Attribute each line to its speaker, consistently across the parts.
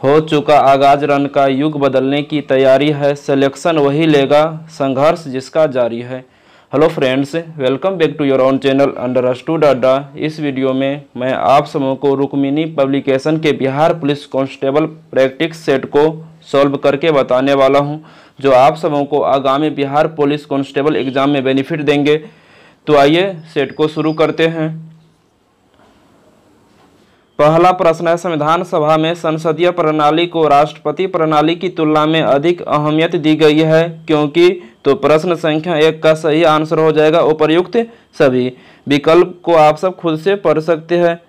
Speaker 1: हो चुका आगाज रन का युग बदलने की तैयारी है, सिलेक्शन वही लेगा संघर्ष जिसका जारी है। Hello friends, welcome back to your own channel understood Adda. इस वीडियो में मैं आप सबों को रुक्मिणी पब्लिकेशन के Bihar police constable practice set को सॉल्व करके बताने वाला हूं, जो आप सबों को आगामी बिहार पुलिस कांस्टेबल एग्जाम में बेनिफिट देंगे। तो आइए सेट को शुरू करते हैं। पहला प्रश्न है, संविधान सभा में संसदीय प्रणाली को राष्ट्रपति प्रणाली की तुलना में अधिक अहमियत दी गई है, क्योंकि तो प्रश्न संख्या 1 का सही आंसर हो जाएगा उपर्युक्त सभी। विकल्प को आप सब खुद से पढ़ सकते हैं।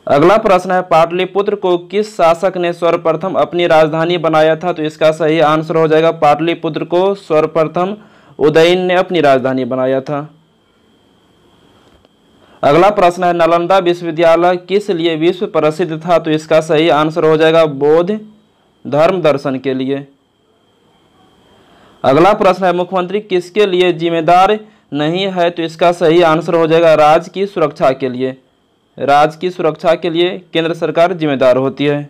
Speaker 1: अगला प्रश्न है, पाटलिपुत्र को किस शासक ने सर्वप्रथम अपनी राजधानी बनाया था? तो इसका सही आंसर हो जाएगा पाटलिपुत्र को सर्वप्रथम उदयन ने अपनी राजधानी बनाया था। अगला प्रश्न है, नालंदा विश्वविद्यालय किस लिए विश्व प्रसिद्ध था? तो इसका सही आंसर हो जाएगा बौद्ध धर्म दर्शन के लिए। अगला प्रश्न है, मुख्यमंत्री किसके लिए जिम्मेदार नहीं है? तो इसका सही आंसर हो जाएगा राज्य की सुरक्षा के लिए। राज्य की सुरक्षा के लिए केंद्र सरकार जिम्मेदार होती है।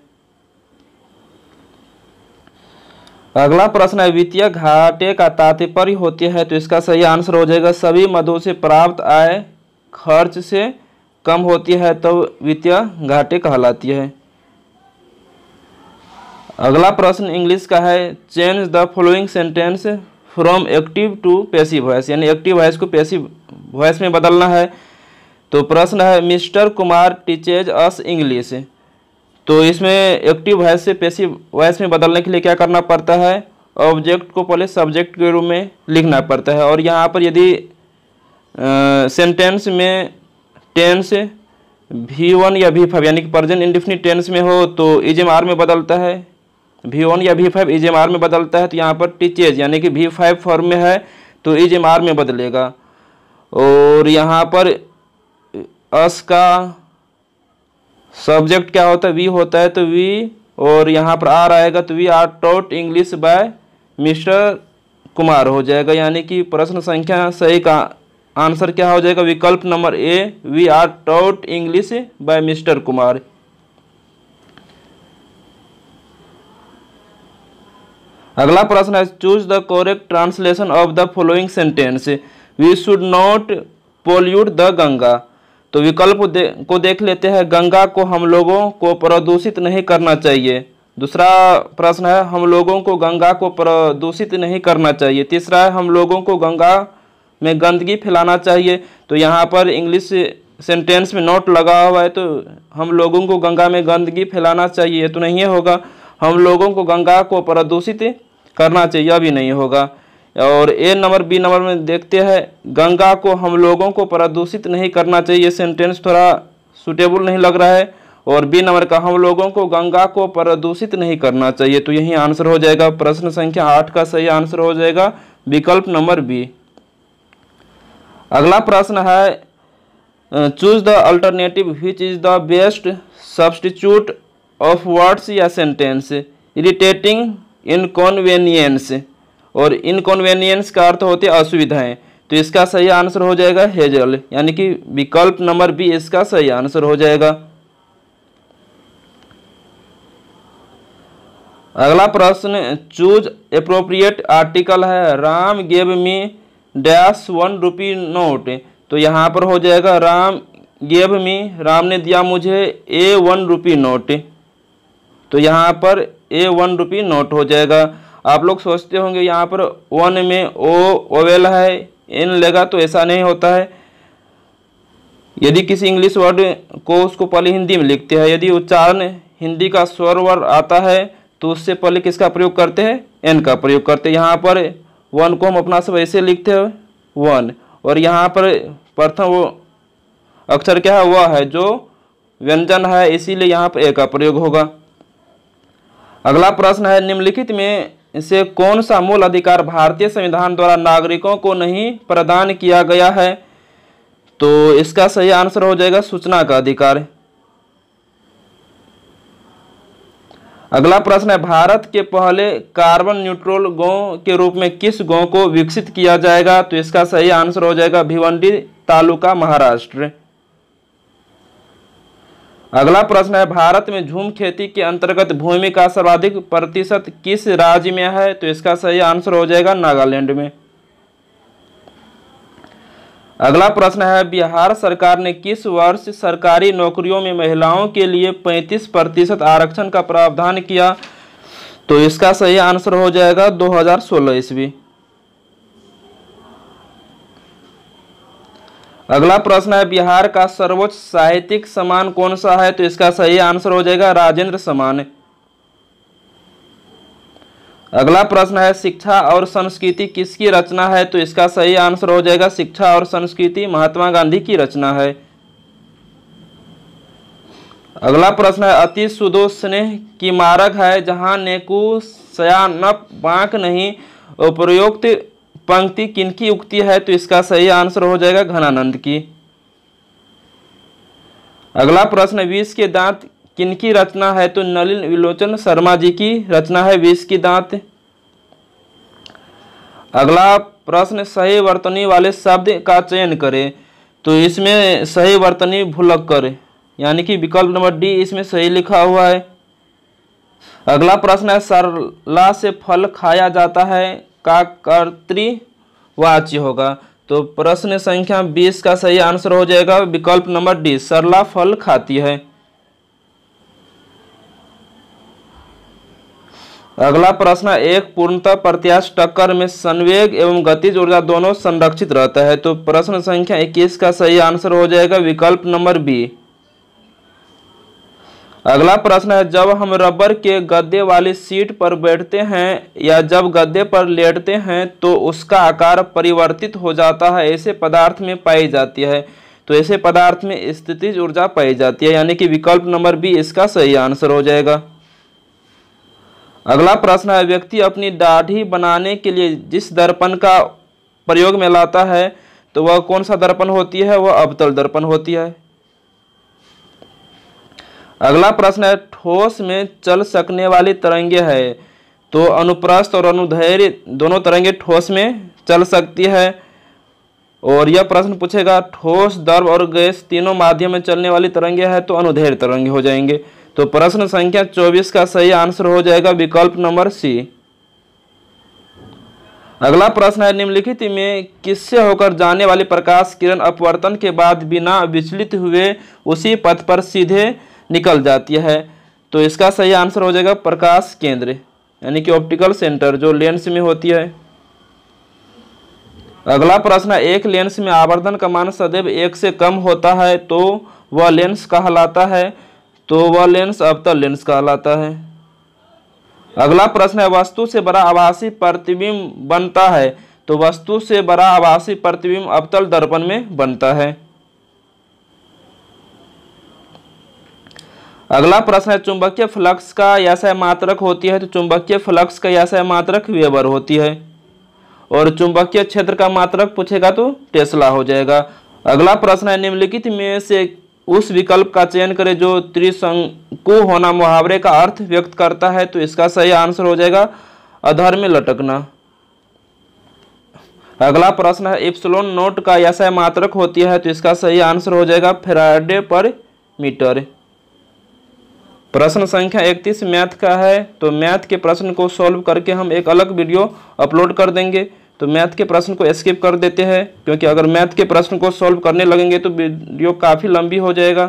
Speaker 1: अगला प्रश्न है, वित्तीय घाटे का तात्पर्य होती है? तो इसका सही आंसर हो जाएगा सभी मदों से प्राप्त आय खर्च से कम होती है तो वित्तीय घाटे कहलाती है। अगला प्रश्न इंग्लिश का है, change the following sentence from active to passive voice, यानी एक्टिव वॉइस को पैसिव वॉइस में बदलना है। तो प्रश्न है, mister Kumar teaches us English. तो इसमें एक्टिव वॉइस से पैसिव वॉइस में बदलने के लिए क्या करना पड़ता है? ऑब्जेक्ट को पहले सब्जेक्ट के रूप में लिखना पड़ता है, और यहाँ पर यदि सेंटेंस में टेंस V1 या V5 यानी कि प्रेजेंट इंडेफिनिट टेंस में हो तो इजमार में बदलता है, V1 या V5 इजमार में बदलता है। तो यहाँ पर टीचेज यानी कि V5 फॉर्म में है तो इजमार में बदलेगा। और यहाँ पर अस का सब्जेक्ट क्या होता है? वी होता है, तो वी, और यहाँ पर आर आएगा तो we are taught English by mister Kumar हो जाएगा। यानी कि प्रश्न संख्या सही का आंसर क्या हो जाएगा? विकल्प number A, we are taught English by mister Kumar. अगला प्रश्न है, choose the correct translation of the following sentence, we should not pollute the Ganga. तो विकल्प को देख लेते हैं। गंगा को हम लोगों को प्रदूषित नहीं करना चाहिए। दूसरा प्रश्न है, हम लोगों को गंगा को प्रदूषित नहीं करना चाहिए। तीसरा है, हम लोगों को गंगा में गंदगी फैलाना चाहिए। तो यहाँ पर इंग्लिश सेंटेंस में नोट लगा हुआ है, तो हम लोगों को गंगा में गंदगी फैलाना चाहिए तो नहीं होगा। हम लोगों को गंगा को प्रदूषित करना चाहिए, अभी नहीं होगा। और ए नंबर बी नंबर में देखते हैं, गंगा को हम लोगों को प्रदूषित नहीं करना चाहिए, सेंटेंस थोड़ा सूटेबल नहीं लग रहा है। और बी नंबर का, हम लोगों को गंगा को प्रदूषित नहीं करना चाहिए। तो यही आंसर हो जाएगा। प्रश्न संख्या 8 का सही आंसर हो जाएगा विकल्प नंबर बी। अगला प्रश्न है, choose the alternative which is the best substitute of words या सेंटेंस। इरिटेटिंग, इनकॉन्वेनियंस, और इनकॉन्वेनियंस का अर्थ होते हैं असुविधाएं। तो इसका सही आंसर हो जाएगा हेजल, यानी कि विकल्प नंबर बी इसका सही आंसर हो जाएगा। अगला प्रश्न, चूज एप्रोप्रिएट आर्टिकल है, Ram gave me dash 1 rupee note. तो यहाँ पर हो जाएगा राम गेव मी, राम ने दिया मुझे ए 1 रुपी नोट। तो यहाँ पर ए 1 रुपी नोट हो जाएगा। आप लोग सोचते होंगे यहाँ पर 1 में ओ ओवेल है, एन लेगा, तो ऐसा नहीं होता है। यदि किसी इंग्लिश वर्ड को उसको पहले हिंदी में लिखते हैं, यदि उच्चारण हिंदी का स्वर वर्ड आता है तो उससे पहले किसका प्रयोग करते हैं? एन का प्रयोग करते हैं। यहाँ पर 1 को हम अपना सब ऐसे लिखते हैं 1, और यहाँ पर प्रथम वो अक्षर क्या है? वह है जो व्यंजन है, इसीलिए यहाँ पर ए का प्रयोग होगा। अगला प्रश्न है, निम्नलिखित में से कौन सा मूल अधिकार भारतीय संविधान द्वारा नागरिकों को नहीं प्रदान किया गया है? तो इसका सही आंसर हो जाएगा सूचना का अधिकार। अगला प्रश्न है, भारत के पहले कार्बन न्यूट्रल गांव के रूप में किस गांव को विकसित किया जाएगा? तो इसका सही आंसर हो जाएगा भिवंडी तालुका, महाराष्ट्र। अगला प्रश्न है, भारत में झूम खेती के अंतर्गत भूमि का सर्वाधिक प्रतिशत किस राज्य में है? तो इसका सही आंसर हो जाएगा नागालैंड में। अगला प्रश्न है, बिहार सरकार ने किस वर्ष सरकारी नौकरियों में महिलाओं के लिए 35% आरक्षण का प्रावधान किया? तो इसका सही आंसर हो जाएगा 2016 ईस्वी। अगला प्रश्न है, बिहार का सर्वोच्च साहित्यिक सम्मान कौन सा है? तो इसका सही आंसर हो जाएगा राजेंद्र सम्मान। अगला प्रश्न है, शिक्षा और संस्कृति किसकी रचना है? तो इसका सही आंसर हो जाएगा शिक्षा और संस्कृति महात्मा गांधी की रचना है। अगला प्रश्न है, अति सुदो स्नेह की मारक है जहां नेकु सयानप बांक नहीं, उपरोक्त पंक्ति किनकी उक्ति है? तो इसका सही आंसर हो जाएगा घनानंद की। अगला प्रश्न, विष के दांत किनकी रचना है? तो नलिन विलोचन शर्मा जी की रचना है विष की दांत। अगला प्रश्न, सही वर्तनी वाले शब्द का चयन करें। तो इसमें सही वर्तनी भुलक्कर यानी कि विकल्प नंबर डी इसमें सही लिखा हुआ है। अगला प्रश्न है, सरला से फल खाया जाता है का कर्तृवाच्य होगा? तो प्रश्न संख्या 20 का सही आंसर हो जाएगा विकल्प नंबर डी, सरला फल खाती है। अगला प्रश्न, एक पूर्णतः प्रत्यास्थ टक्कर में संवेग एवं गतिज ऊर्जा दोनों संरक्षित रहता है। तो प्रश्न संख्या 21 का सही आंसर हो जाएगा विकल्प नंबर बी। अगला प्रश्न है, जब हम रबर के गद्दे वाली सीट पर बैठते हैं या जब गद्दे पर लेटते हैं तो उसका आकार परिवर्तित हो जाता है, ऐसे पदार्थ में पाई जाती है। तो ऐसे पदार्थ में स्थितिज ऊर्जा पाई जाती है, यानी कि विकल्प नंबर बी इसका सही आंसर हो जाएगा। अगला प्रश्न है, व्यक्ति अपनी दाढ़ी बनाने के लिए जिस दर्पण का प्रयोग में लाता है तो वह कौन सा दर्पण होती है? वह अवतल दर्पण होती है। अगला प्रश्न है, ठोस में चल सकने वाली तरंगे है। तो अनुप्रस्थ और अनुदैर्घ्य दोनों तरंगे ठोस में चल सकती है। और यह प्रश्न पूछेगा, ठोस, द्रव और गैस तीनों माध्यम में चलने वाली तरंगे है तो अनुदैर्घ्य तरंगे हो जाएंगे। तो प्रश्न संख्या 24 का सही आंसर हो जाएगा विकल्प नंबर सी। अगला प्रश्न है, निम्नलिखित में किससे होकर जाने वाली प्रकाश किरण अपवर्तन के बाद बिना विचलित हुए उसी पथ पर सीधे निकल जाती है? तो इसका सही आंसर हो जाएगा प्रकाश केंद्र यानी कि ऑप्टिकल सेंटर जो लेंस में होती है। अगला प्रश्न है, एक लेंस में आवर्धन का मान सदैव 1 से कम होता है तो वह लेंस कहलाता है? तो वह लेंस अवतल लेंस कहलाता है। अगला प्रश्न है, वस्तु से बड़ा आभासी प्रतिबिंब बनता है। तो वस्तु से बड़ा आभासी प्रतिबिंब अवतल दर्पण में बनता है। अगला प्रश्न है, चुंबकीय फ्लक्स का यासाय मात्रक होती है। तो चुंबकीय फ्लक्स का यासाय मात्रक वेबर होती है। और चुंबकीय क्षेत्र का मात्रक पूछेगा तो टेस्ला हो जाएगा। अगला प्रश्न है, निम्नलिखित में से उस विकल्प का चयन करें जो त्रिशंकु होना मुहावरे का अर्थ व्यक्त करता है। तो इसका सही आंसर हो जाएगा अधर में लटकना। अगला प्रश्न है, एप्सिलॉन नोट का यासाय मात्रक होती है। तो इसका सही आंसर हो जाएगा फैराडे पर मीटर। प्रश्न संख्या 31 मैथ का है। तो मैथ के प्रश्न को सॉल्व करके हम एक अलग वीडियो अपलोड कर देंगे। तो मैथ के प्रश्न को स्किप कर देते हैं क्योंकि अगर मैथ के प्रश्न को सॉल्व करने लगेंगे तो वीडियो काफ़ी लंबी हो जाएगा।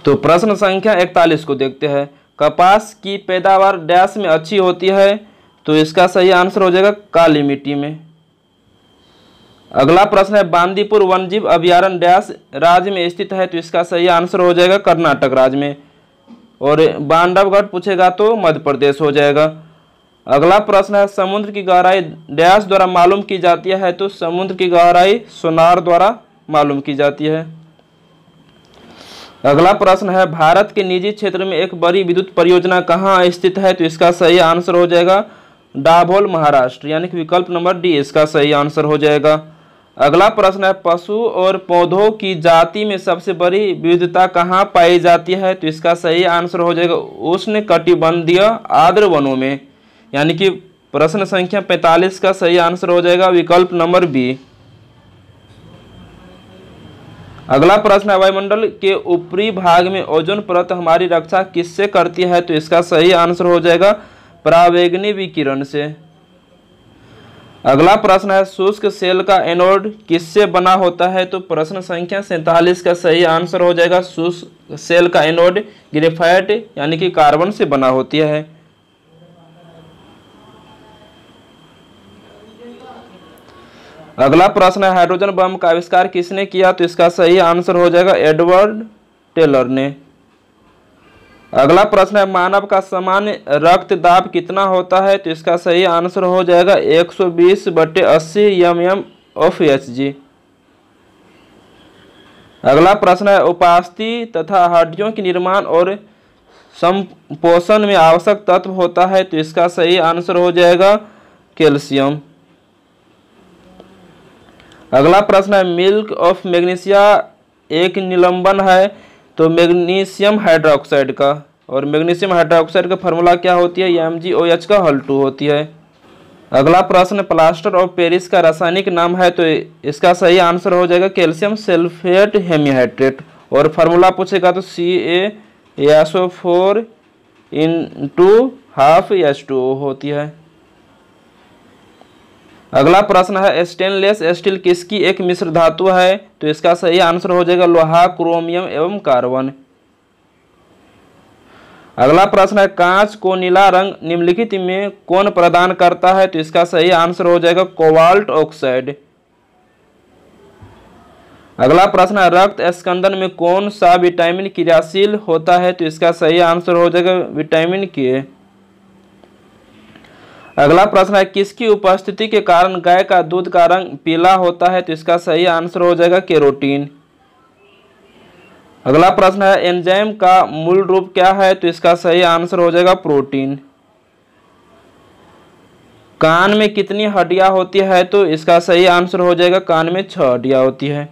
Speaker 1: तो प्रश्न संख्या 41 को देखते हैं। कपास की पैदावार डैश में अच्छी होती है। तो इसका सही आंसर हो जाएगा काली मिट्टी में। अगला प्रश्न है, बांदीपुर वन्यजीव अभयारण्य डैश राज्य में स्थित है। तो इसका सही आंसर हो जाएगा कर्नाटक राज्य में। और बांधवगढ़ पूछेगा तो मध्य प्रदेश हो जाएगा। अगला प्रश्न है, समुद्र की गहराई डैश द्वारा मालूम की जाती है। तो समुद्र की गहराई सोनार द्वारा मालूम की जाती है। अगला प्रश्न है, भारत के निजी क्षेत्र में एक बड़ी विद्युत परियोजना कहाँ स्थित है। तो इसका सही आंसर हो जाएगा दाभोल महाराष्ट्र यानी कि विकल्प नंबर डी इसका सही आंसर हो जाएगा। अगला प्रश्न है, पशु और पौधों की जाति में सबसे बड़ी विविधता कहाँ पाई जाती है। तो इसका सही आंसर हो जाएगा उष्ण कटिबंधीय आर्द्र वनों में यानी कि प्रश्न संख्या 45 का सही आंसर हो जाएगा विकल्प नंबर बी। अगला प्रश्न है वायुमंडल के ऊपरी भाग में ओजोन परत हमारी रक्षा किससे करती है? तो इसका सही आंसर हो जाएगा परावैंगनी विकिरण से। अगला प्रश्न है शुष्क सेल का एनोड किससे बना होता है? तो प्रश्न संख्या 47 का सही आंसर हो जाएगा शुष्क सेल का एनोड ग्रेफाइट यानी कि कार्बन से बना होती है। अगला प्रश्न है हाइड्रोजन बम का आविष्कार किसने किया? तो इसका सही आंसर हो जाएगा एडवर्ड टेलर ने। अगला प्रश्न है मानव का सामान्य रक्त दाब कितना होता है? तो इसका सही आंसर हो जाएगा 120/80 mmHg। अगला प्रश्न है उपास्थि तथा हड्डियों के निर्माण और संपोषण में आवश्यक तत्व होता है? तो इसका सही आंसर हो जाएगा कैल्शियम। अगला प्रश्न है मिल्क ऑफ मैग्नीशिया एक निलंबन है तो मैग्नीशियम हाइड्रोक्साइड का, और मैग्नीशियम हाइड्रोक्साइड का फार्मूला क्या होती है? MgOH का हल2 होती है। अगला प्रश्न प्लास्टर ऑफ पेरिस का रासायनिक नाम है? तो इसका सही आंसर हो जाएगा कैल्शियम सल्फेट हेमीहाइड्रेट, और फार्मूला पूछेगा तो CaSO4 × 12H2O होती है। अगला प्रश्न है स्टेनलेस स्टील किसकी एक मिश्र धातु है? तो इसका सही आंसर हो जाएगा लोहा, क्रोमियम एवं कार्बन। अगला प्रश्न है कांच को नीला रंग निम्नलिखित में कौन प्रदान करता है? तो इसका सही आंसर हो जाएगा कोबाल्ट ऑक्साइड। अगला प्रश्न है रक्त स्कंदन में कौन सा विटामिन क्रियाशील होता है? तो इसका सही आंसर हो जाएगा विटामिन के। अगला प्रश्न है किसकी उपस्थिति के कारण गाय का दूध का रंग पीला होता है? तो इसका सही आंसर हो जाएगा केरोटीन। अगला प्रश्न है एंजाइम का मूल रूप क्या है? तो इसका सही आंसर हो जाएगा प्रोटीन। कान में कितनी हड्डियां होती है? तो इसका सही आंसर हो जाएगा कान में 6 हड्डियां होती है।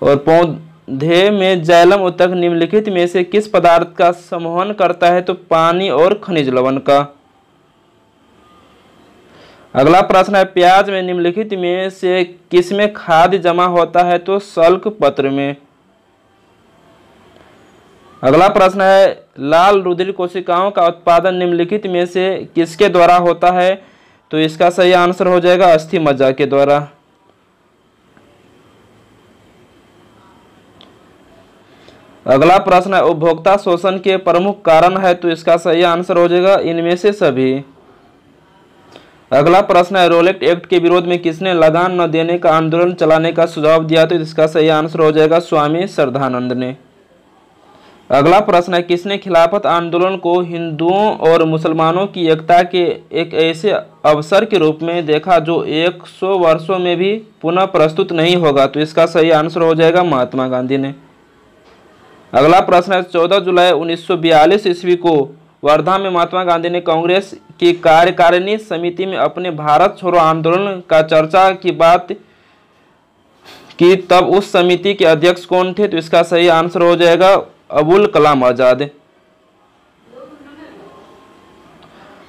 Speaker 1: और पौधे में जाइलम ऊतक निम्नलिखित में से किस पदार्थ का संवहन करता है? तो पानी और खनिज लवण का। अगला प्रश्न है प्याज में निम्नलिखित में से किसमें खाद्य जमा होता है? तो सल्क पत्र में। अगला प्रश्न है लाल रुधिर कोशिकाओं का उत्पादन निम्नलिखित में से किसके द्वारा होता है? तो इसका सही आंसर हो जाएगा अस्थि मज्जा के द्वारा। अगला प्रश्न है उपभोक्ता शोषण के प्रमुख कारण है? तो इसका सही आंसर हो जाएगा इनमें से सभी। अगला प्रश्न है रोलेट एक्ट के विरोध में किसने लगान न देने का आंदोलन चलाने का सुझाव दिया? तो इसका सही आंसर हो जाएगा स्वामी श्रद्धानंद ने। अगला प्रश्न है किसने खिलाफत आंदोलन को हिंदुओं और मुसलमानों की एकता के एक ऐसे अवसर के रूप में देखा जो 100 वर्षों में भी पुनः प्रस्तुत नहीं होगा? तो इसका सही आंसर हो जाएगा महात्मा गांधी ने। अगला प्रश्न है 14 जुलाई 1942 ईस्वी को वर्धा में महात्मा गांधी ने कांग्रेस की कार्यकारिणी समिति में अपने भारत छोड़ो आंदोलन का चर्चा की बात की, तब उस समिति के अध्यक्ष कौन थे? तो इसका सही आंसर हो जाएगा अबुल कलाम आजाद।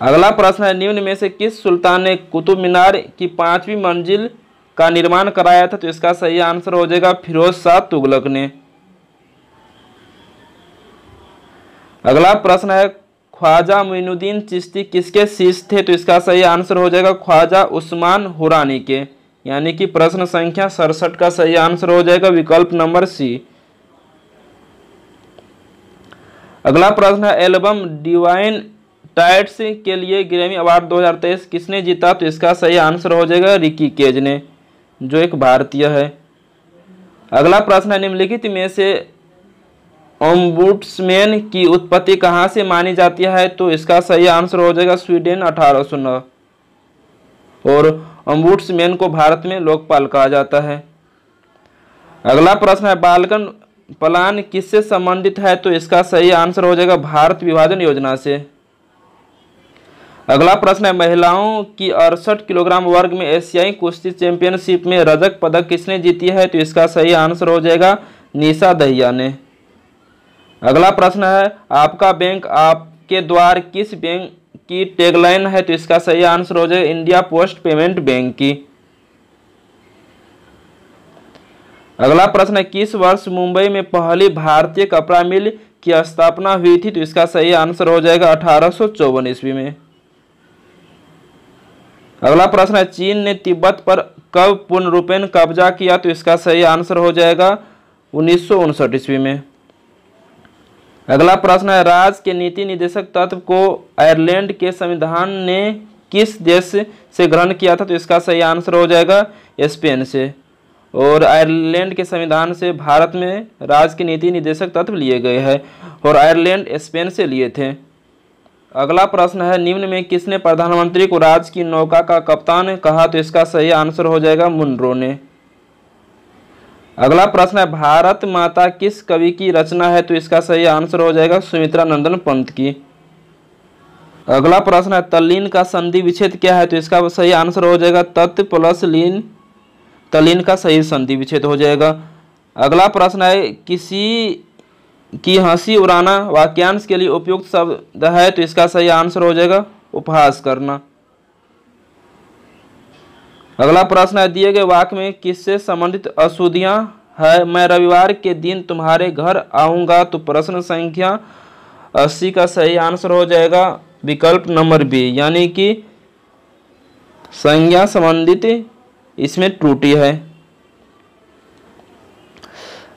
Speaker 1: अगला प्रश्न है निम्न में से किस सुल्तान ने कुतुब मीनार की 5वीं मंजिल का निर्माण कराया था? तो इसका सही आंसर हो जाएगा फिरोज शाह तुगलक ने। अगला प्रश्न है ख्वाजा मोइनुद्दीन चिश्ती किसके शिष्य थे? तो इसका सही आंसर हो जाएगा ख्वाजा उस्मान हुरानी के, यानी कि प्रश्न संख्या 67 का सही आंसर हो जाएगा विकल्प नंबर सी। अगला प्रश्न है एल्बम डिवाइन टाइट्स के लिए ग्रैमी अवार्ड 2023 किसने जीता? तो इसका सही आंसर हो जाएगा रिकी केज ने, जो एक भारतीय है। अगला प्रश्न है निम्नलिखित में से ओम्बुड्समैन की उत्पत्ति कहाँ से मानी जाती है? तो इसका सही आंसर हो जाएगा स्वीडन 1809, और ओम्बुड्समैन को भारत में लोकपाल कहा जाता है। अगला प्रश्न है बालकन प्लान किससे संबंधित है? तो इसका सही आंसर हो जाएगा भारत विभाजन योजना से। अगला प्रश्न है महिलाओं की 68 किलोग्राम वर्ग में एशियाई कुश्ती चैंपियनशिप में रजत पदक किसने जीती है? तो इसका सही आंसर हो जाएगा निशा दहिया ने। अगला प्रश्न है आपका बैंक आपके द्वार किस बैंक की टैगलाइन है? तो इसका सही आंसर हो जाएगा इंडिया पोस्ट पेमेंट बैंक की। अगला प्रश्न है, किस वर्ष मुंबई में पहली भारतीय कपड़ा मिल की स्थापना हुई थी? तो इसका सही आंसर हो जाएगा 1854 ईस्वी में। अगला प्रश्न है, चीन ने तिब्बत पर कब पूर्ण रूपेण कब्जा किया? तो इसका सही आंसर हो जाएगा 1959 ईस्वी में। अगला प्रश्न है, राज्य के नीति निदेशक तत्व को आयरलैंड के संविधान ने किस देश से ग्रहण किया था? तो इसका सही आंसर हो जाएगा स्पेन से। और आयरलैंड के संविधान से भारत में राज्य के नीति निदेशक तत्व लिए गए हैं और आयरलैंड स्पेन से लिए थे। अगला प्रश्न है, निम्न में किसने प्रधानमंत्री को राज्य की नौका का कप्तान कहा? तो इसका सही आंसर हो जाएगा मुनरो ने। अगला प्रश्न है, भारत माता किस कवि की रचना है? तो इसका सही आंसर हो जाएगा सुमित्रा नंदन पंत की। अगला प्रश्न है, तल्लीन का संधि विच्छेद क्या है? तो इसका सही आंसर हो जाएगा तत् प्लस लीन, तल्लीन का सही संधि विच्छेद हो जाएगा। अगला प्रश्न है, किसी की हंसी उड़ाना वाक्यांश के लिए उपयुक्त शब्द है? तो इसका सही आंसर हो जाएगा उपहास करना। अगला प्रश्न है, दिए गए वाक्य में किससे संबंधित अशुद्धियां है? मैं रविवार के दिन तुम्हारे घर आऊंगा। तो प्रश्न संख्या 80 का सही आंसर हो जाएगा विकल्प नंबर बी, यानी कि संज्ञा संबंधित इसमें त्रुटि है।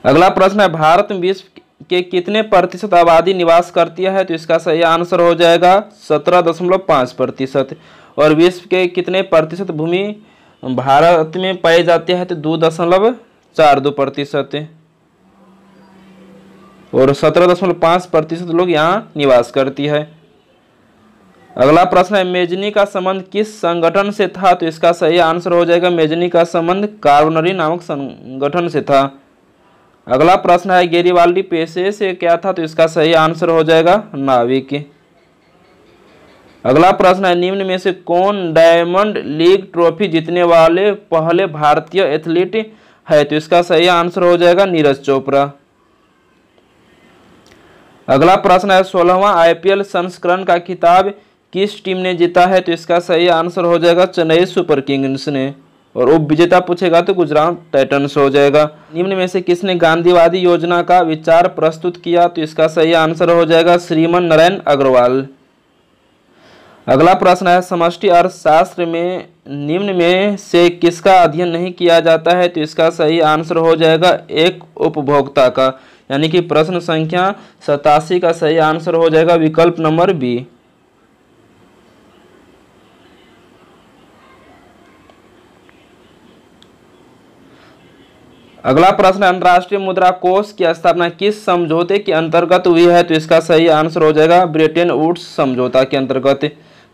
Speaker 1: अगला प्रश्न है, भारत में विश्व के कितने प्रतिशत आबादी निवास करती है? तो इसका सही आंसर हो जाएगा 17.5%। और विश्व के कितने प्रतिशत भूमि भारत में पाई जाती है? तो 2.42%। और 17.5% लोग यहाँ निवास करती है। अगला प्रश्न है, मेजनी का संबंध किस संगठन से था? तो इसका सही आंसर हो जाएगा मेजनी का संबंध कार्बोनरी नामक संगठन से था। अगला प्रश्न है, गेरिबाल्डी पेशे से क्या था? तो इसका सही आंसर हो जाएगा नाविक। अगला प्रश्न है, निम्न में से कौन डायमंड लीग ट्रॉफी जीतने वाले पहले भारतीय एथलीट है? तो इसका सही आंसर हो जाएगा नीरज चोपड़ा। अगला प्रश्न है, 16वां IPL संस्करण का खिताब किस टीम ने जीता है? तो इसका सही आंसर हो जाएगा चेन्नई सुपर किंग्स ने। और उप विजेता पूछेगा तो गुजरात टाइटंस हो जाएगा। निम्न में से किसने गांधीवादी योजना का विचार प्रस्तुत किया? तो इसका सही आंसर हो जाएगा श्रीमन नारायण अग्रवाल। अगला प्रश्न है, समष्टि अर्थशास्त्र में निम्न में से किसका अध्ययन नहीं किया जाता है? तो इसका सही आंसर हो जाएगा एक उपभोक्ता का, यानी कि प्रश्न संख्या 87 का सही आंसर हो जाएगा विकल्प नंबर बी। अगला प्रश्न, अंतर्राष्ट्रीय मुद्रा कोष की स्थापना किस समझौते के अंतर्गत हुई है? तो इसका सही आंसर हो जाएगा ब्रेटन वुड्स समझौता के अंतर्गत,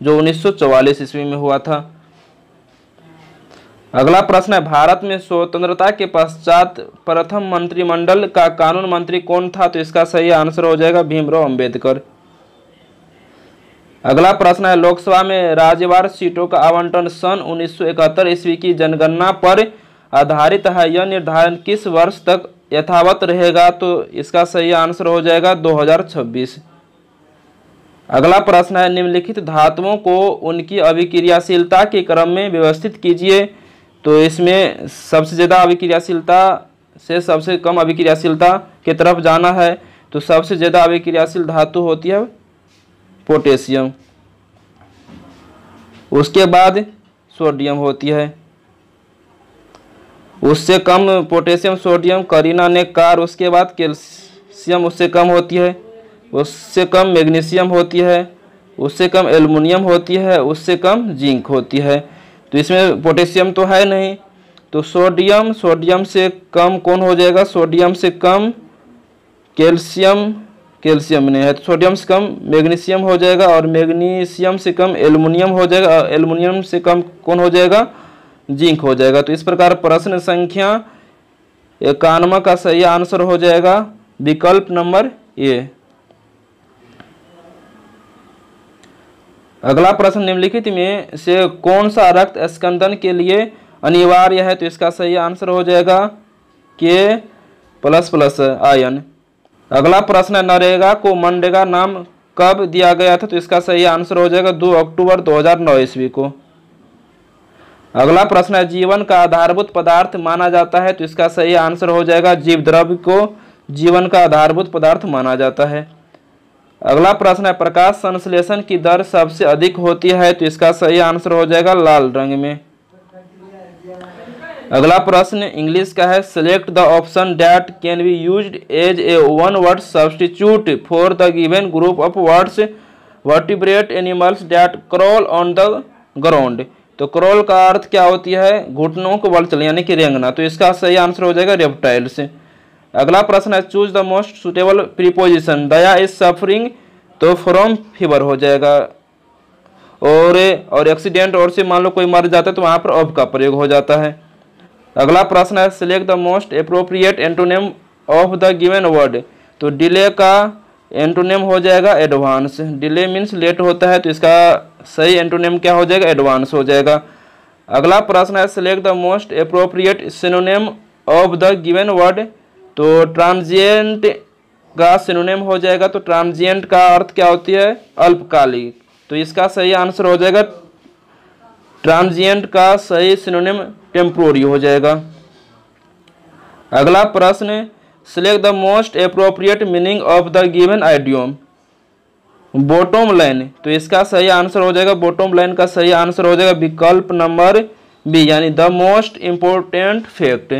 Speaker 1: जो 1944 ईस्वी में हुआ था। अगला प्रश्न है, भारत में स्वतंत्रता के पश्चात प्रथम मंत्रिमंडल का कानून मंत्री कौन था? तो इसका सही आंसर हो जाएगा भीमराव अंबेडकर। अगला प्रश्न है, लोकसभा में राज्यवार सीटों का आवंटन सन 1971 ईस्वी की जनगणना पर आधारित है। यह निर्धारण किस वर्ष तक यथावत रहेगा? तो इसका सही आंसर हो जाएगा 2026। अगला प्रश्न है, निम्नलिखित धातुओं को उनकी अभिक्रियाशीलता के क्रम में व्यवस्थित कीजिए। तो इसमें सबसे ज़्यादा अभिक्रियाशीलता से सबसे कम अभिक्रियाशीलता की तरफ जाना है। तो सबसे ज़्यादा अभिक्रियाशील धातु होती है पोटेशियम, उसके बाद सोडियम होती है, उससे कम पोटेशियम सोडियम करीना ने कार, उसके बाद कैल्शियम उससे कम होती है, उससे कम मैग्नीशियम होती है, उससे कम एल्युमिनियम होती है, उससे कम जिंक होती है। तो इसमें पोटेशियम तो है नहीं, तो सोडियम, सोडियम से कम कौन हो जाएगा? सोडियम से कम कैल्शियम, कैल्शियम नहीं है तो सोडियम से कम मैग्नीशियम हो जाएगा, और मैग्नीशियम से कम एल्युमिनियम हो जाएगा, और एल्युमिनियम से कम कौन हो जाएगा? जिंक हो जाएगा। तो इस प्रकार प्रश्न संख्या 91 का सही आंसर हो जाएगा विकल्प नंबर ए। अगला प्रश्न, निम्नलिखित में से कौन सा रक्त स्कंदन के लिए अनिवार्य है? तो इसका सही आंसर हो जाएगा K++ आयन। अगला प्रश्न है, नरेगा को मनरेगा नाम कब दिया गया था? तो इसका सही आंसर हो जाएगा 2 अक्टूबर 2009 ईस्वी को। अगला प्रश्न है, जीवन का आधारभूत पदार्थ माना जाता है? तो इसका सही आंसर हो जाएगा जीव द्रव्य को जीवन का आधारभूत पदार्थ माना जाता है। अगला प्रश्न है, प्रकाश संश्लेषण की दर सबसे अधिक होती है? तो इसका सही आंसर हो जाएगा लाल रंग में। अगला प्रश्न इंग्लिश का है, select the option that can be used as a one word substitute for the given group of words vertebrate animals that crawl on the ground. तो क्रॉल का अर्थ क्या होती है? घुटनों को बल चले यानी कि रेंगना। तो इसका सही आंसर हो जाएगा रेप्टाइल्स। अगला प्रश्न है, choose the most suitable preposition. Daya is suffering, तो फ्रॉम फीवर हो जाएगा। और एक्सीडेंट और से मान लो कोई मर जाता है तो वहां पर ऑफ का प्रयोग हो जाता है। अगला प्रश्न है, select the most appropriate antonym of the given word. तो डिले का एंटोनिम हो जाएगा एडवांस। डिले मीन्स लेट होता है, तो इसका सही एंटोनिम क्या हो जाएगा? एडवांस हो जाएगा। अगला प्रश्न है, select the most appropriate synonym of the given word. तो ट्रांजिएंट का सिनोनिम हो जाएगा। तो ट्रांजिएंट का अर्थ क्या होती है? अल्पकालिक। तो इसका सही आंसर हो जाएगा ट्रांजिएंट का सही सिनोनिम टेम्पोररी हो जाएगा। अगला प्रश्न, select the most appropriate meaning of the given idiom. Bottom line, तो इसका सही आंसर हो जाएगा, बॉटम लाइन का सही आंसर हो जाएगा विकल्प नंबर बी, यानी द मोस्ट इम्पोर्टेंट फैक्ट।